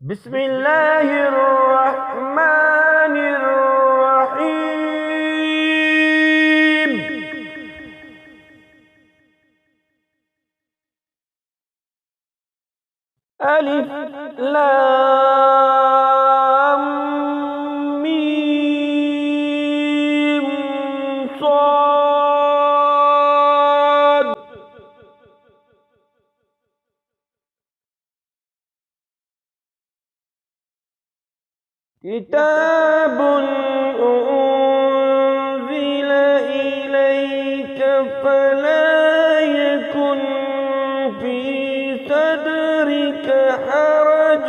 بسم الله الرحمن الرحيم. ألف لام ميم صاد. كتاب أنزل إليك فلا يكن في صدرك حرج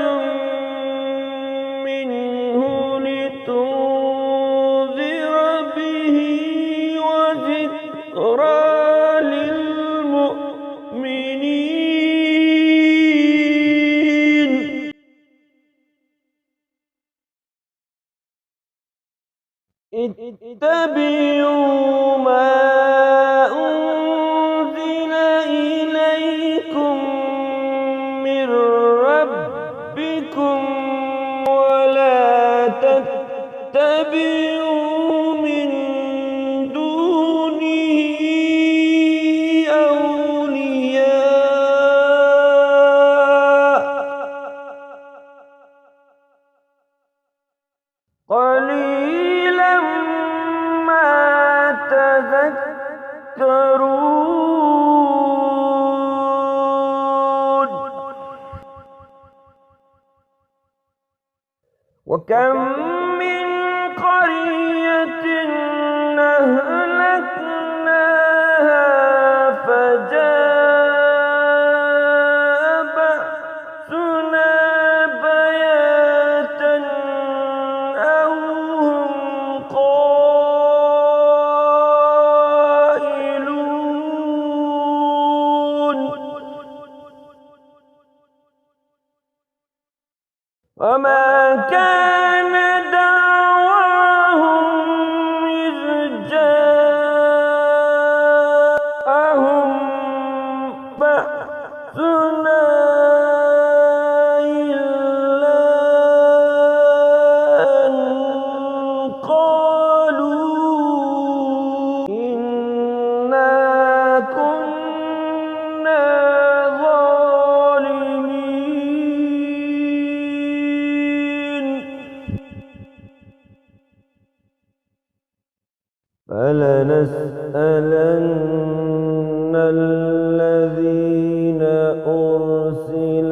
منه لتنذر به وذكرى للمؤمنين. اتبعوا ما أنزل إليكم من ربكم ولا تتبعوا من دونه أولياء قليلا ما تذكرون. وكم من قرية أهلكناها فجاء بأسنا بياتا أو هم قائلون. وما كان دعواهم إذ جاءهم بأسنا إلا أن قالوا إنا كنا ظالمين. فلنسألن الذين أرسل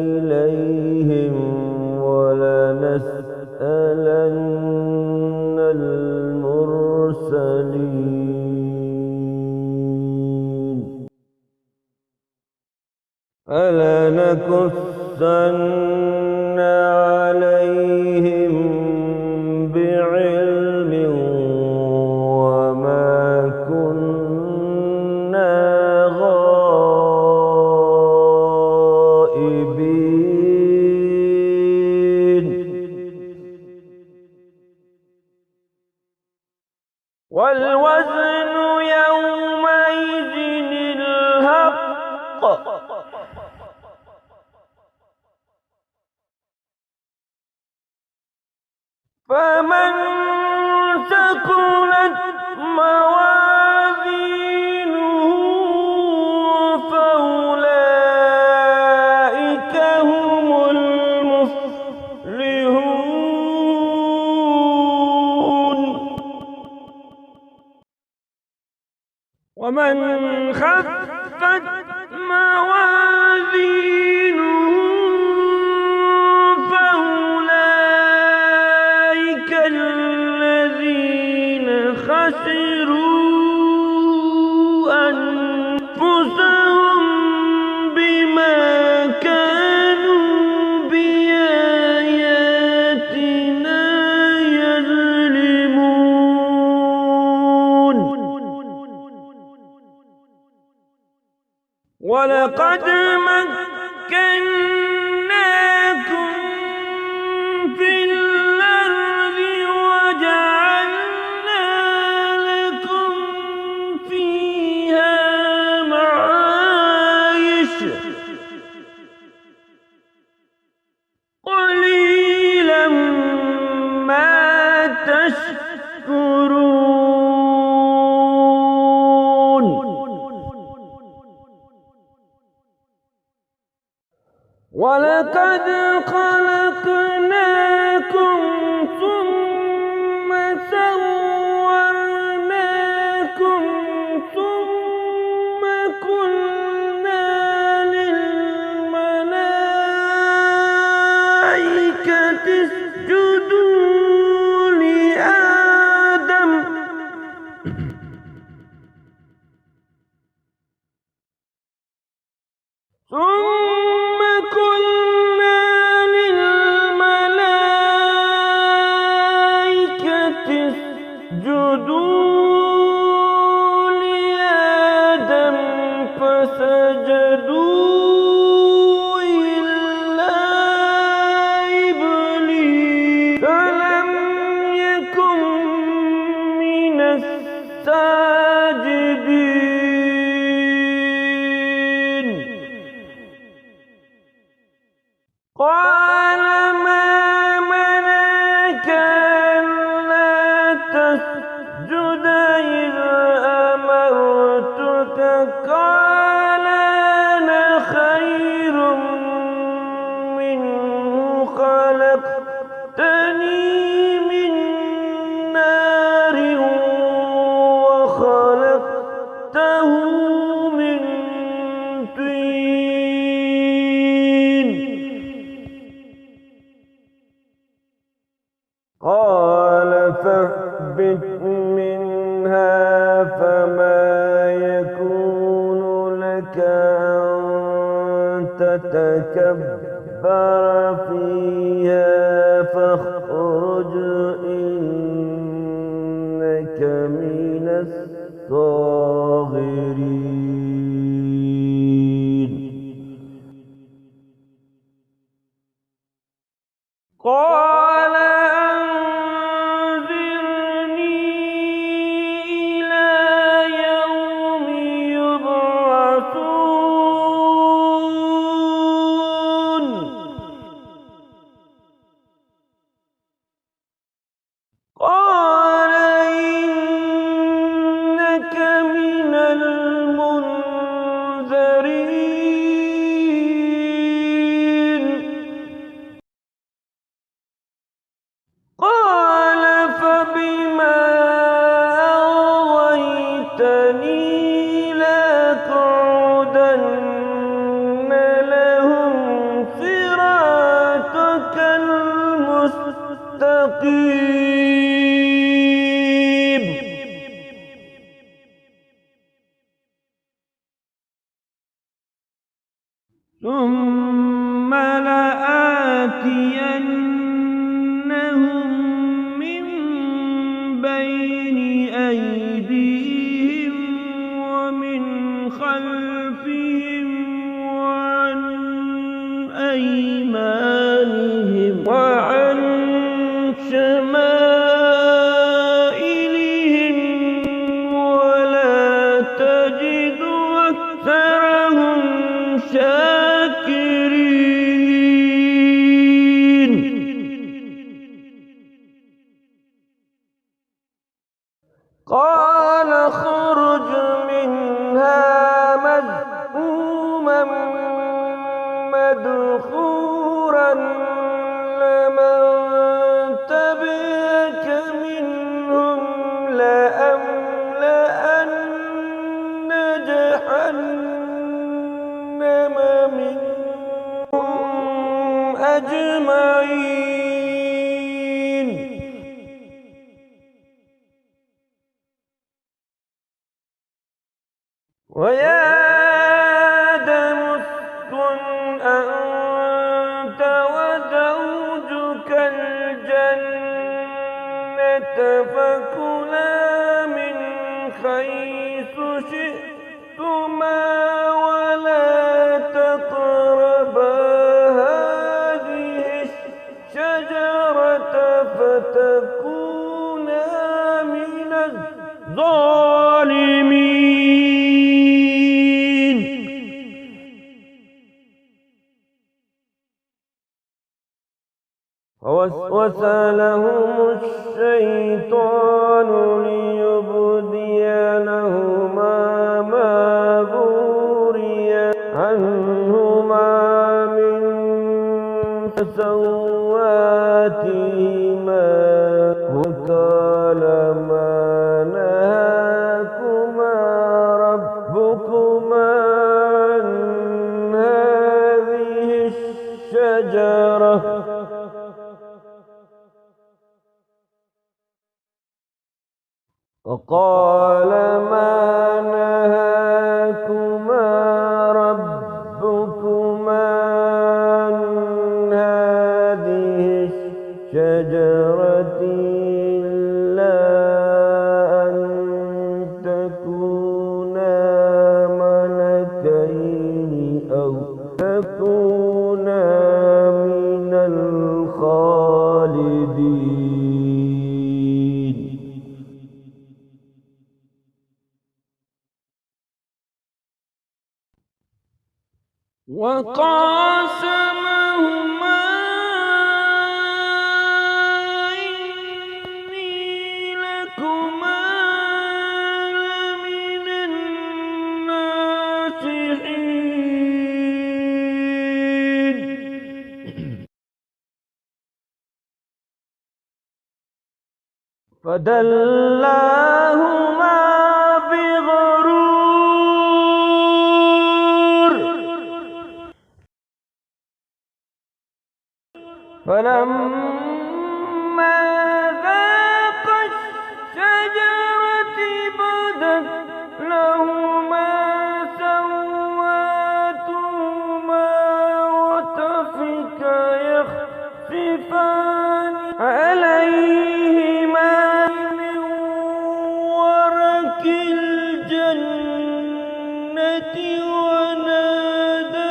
إليهم ولنسألن المرسلين. فلنقصن عليهم بعلم وما كنا غائبين. والوزن يومئذ الحق فمن ثقلت موازينه فأولئك هم المفلحون. ومن خفت موازينه فأولئك الذين خسروا أنفسهم بما كانوا بآياتنا يظلمون. ولقد مكناكم في الأرض وجعلنا لكم فيها معايش قل لقد خلقناكم ثم سورناكم ثم قلنا للملائكة اسجدوا لآدم ثم قلنا للملائكة اسجدوا لآدم فسجدوا إلا إبليس فلم يكن من الساجدين قال ما منعك ألا تسجد إذ أمرتك قال أنا خير منه خلقتني من نار وخلقته من طين قال فاهبط منها فما يكون لك أن تتكبر فيها فاخرج إنك من الصاغرين قال أنظرني إلى يوم يبعثون قال إنك من المنذرين قال فبما أغويتني لأقعدن لهم صراطك المستقيم ثم لآتينهم من بين أيديهم ومن خلفهم وعن أيمانهم وعن شمائلهم ولا تجد أكثرهم شاكرين قال اخرج منها مذءوما مدحورا لمن تبعك منهم لأملأن جهنم منهم أجمعين ويا آدم اسكن أنت وزوجك الجنة فكلا من حيث شئتما ولا تقربا هذه الشجرة فتكونا من الظالمين فوسوس لهم الشيطان ليبدي لهما ما بوري عنهما من سواتهما وقال ما نهاكما ربكما عن هذه الشجرة وقال ما نهاكما ربكما عن هذه الشجرة إلا أن تكونا ملكين أو تكونا من الخالدين وقاسمهما إني لكما لمن الناصحين فدلاهما بغرور فلما ذاقا الشجرة بدت لهما سواتهما وطفقا يخصفان عليهما من ورق الجنة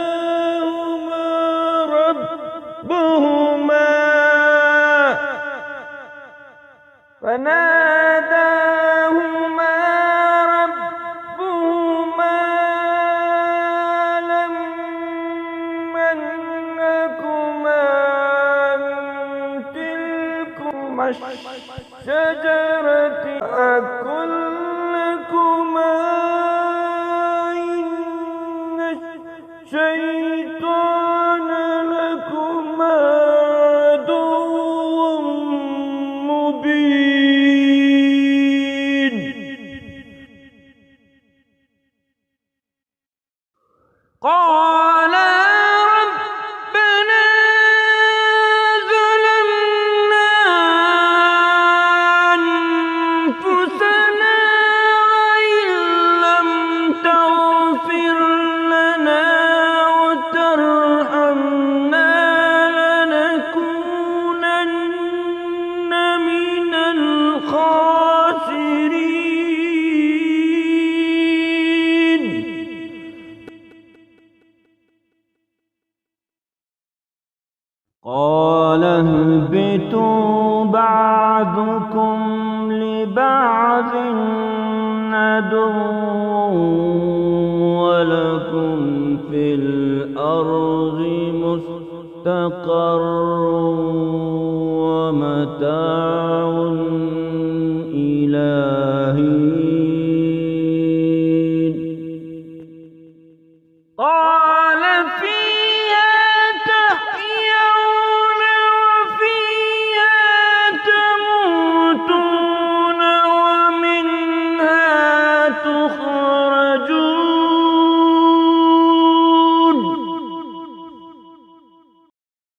وناداهما ربهما ألم ننهكما عن تلكما الشجرة أقل لكما إن الشيطان لكما عدو مبين قالا ربنا ظلمنا أنفسنا وإن لم تغفر لنا وترحمنا لنكونن من الخاسرين قال اهبطوا بعضكم لبعض عدو ولكم في الأرض مستقر ومتاع إلى حين قال فيها تحيون وفيها تموتون ومنها تخرجون